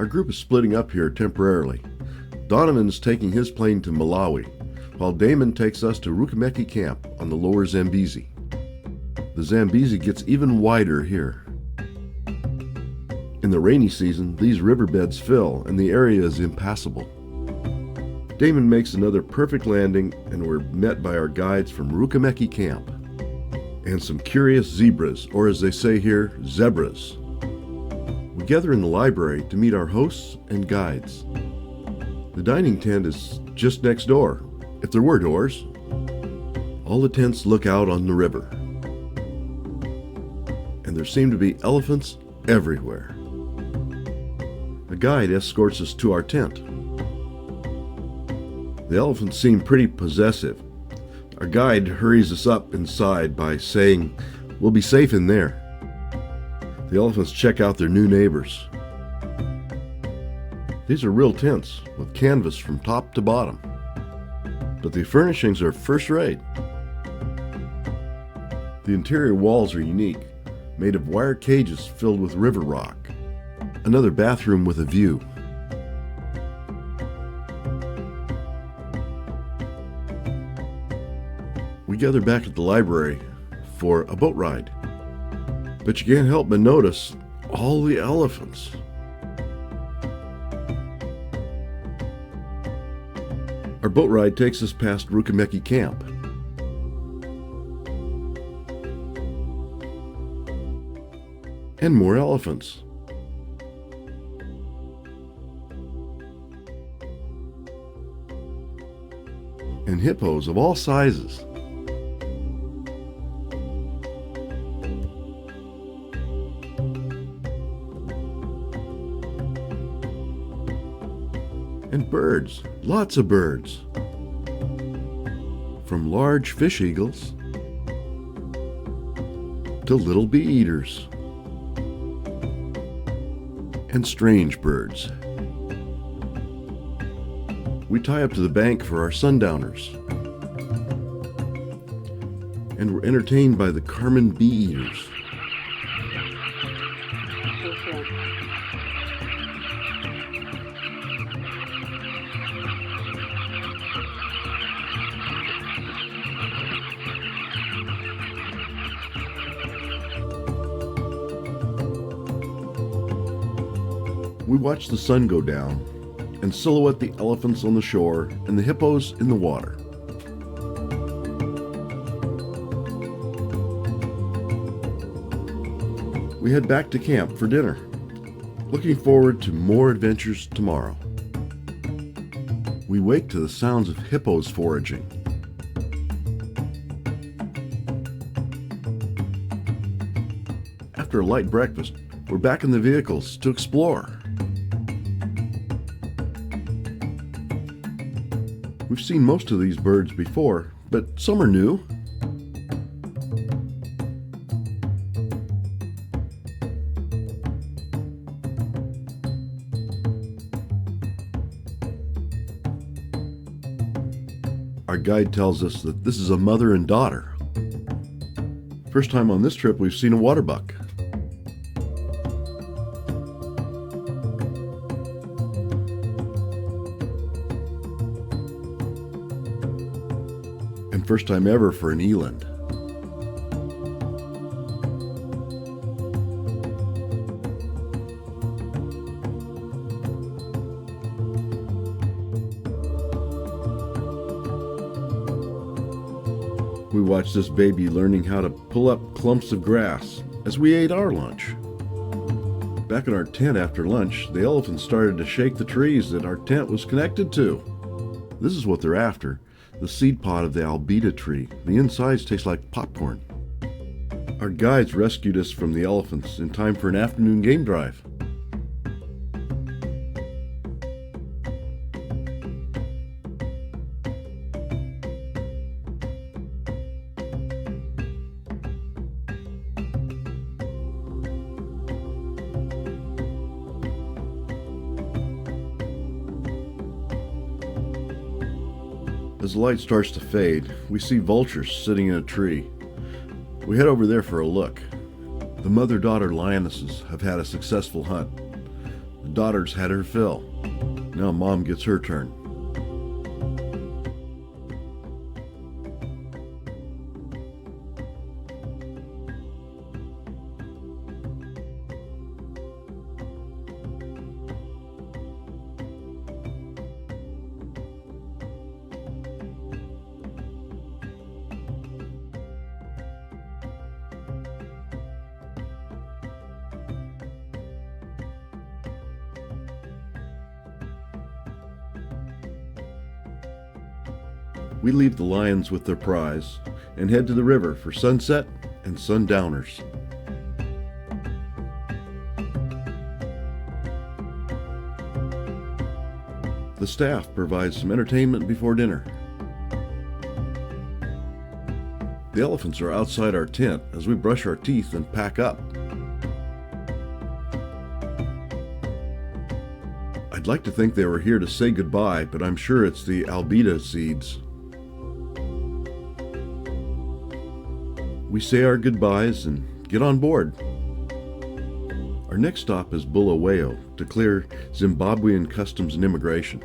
Our group is splitting up here temporarily. Donovan is taking his plane to Malawi, while Damon takes us to Ruckomechi Camp on the Lower Zambezi. The Zambezi gets even wider here. In the rainy season, these riverbeds fill and the area is impassable. Damon makes another perfect landing and we're met by our guides from Ruckomechi Camp and some curious zebras, or as they say here, zebras. We gather in the library to meet our hosts and guides. The dining tent is just next door, if there were doors. All the tents look out on the river. And there seem to be elephants everywhere. A guide escorts us to our tent. The elephants seem pretty possessive. Our guide hurries us up inside by saying, "We'll be safe in there." The elephants check out their new neighbors. These are real tents with canvas from top to bottom, but the furnishings are first rate. The interior walls are unique, made of wire cages filled with river rock. Another bathroom with a view. We gather back at the library for a boat ride, but you can't help but notice all the elephants. Our boat ride takes us past Ruckomechi Camp. And more elephants. And hippos of all sizes. And birds, lots of birds. From large fish eagles to little bee eaters. And strange birds. We tie up to the bank for our sundowners. And we're entertained by the Carmen bee eaters. We watch the sun go down and silhouette the elephants on the shore and the hippos in the water. We head back to camp for dinner, looking forward to more adventures tomorrow. We wake to the sounds of hippos foraging. After a light breakfast, we're back in the vehicles to explore. We've seen most of these birds before, but some are new. Our guide tells us that this is a mother and daughter. First time on this trip we've seen a water buck. And first time ever for an eland. We watched this baby learning how to pull up clumps of grass as we ate our lunch. Back in our tent after lunch, the elephants started to shake the trees that our tent was connected to. This is what they're after. The seed pod of the albida tree. The insides taste like popcorn. Our guides rescued us from the elephants in time for an afternoon game drive. As the light starts to fade, we see vultures sitting in a tree. We head over there for a look. The mother-daughter lionesses have had a successful hunt. The daughter's had her fill. Now Mom gets her turn. We leave the lions with their prize and head to the river for sunset and sundowners. The staff provides some entertainment before dinner. The elephants are outside our tent as we brush our teeth and pack up. I'd like to think they were here to say goodbye, but I'm sure it's the albida seeds. We say our goodbyes and get on board. Our next stop is Bulawayo to clear Zimbabwean customs and immigration.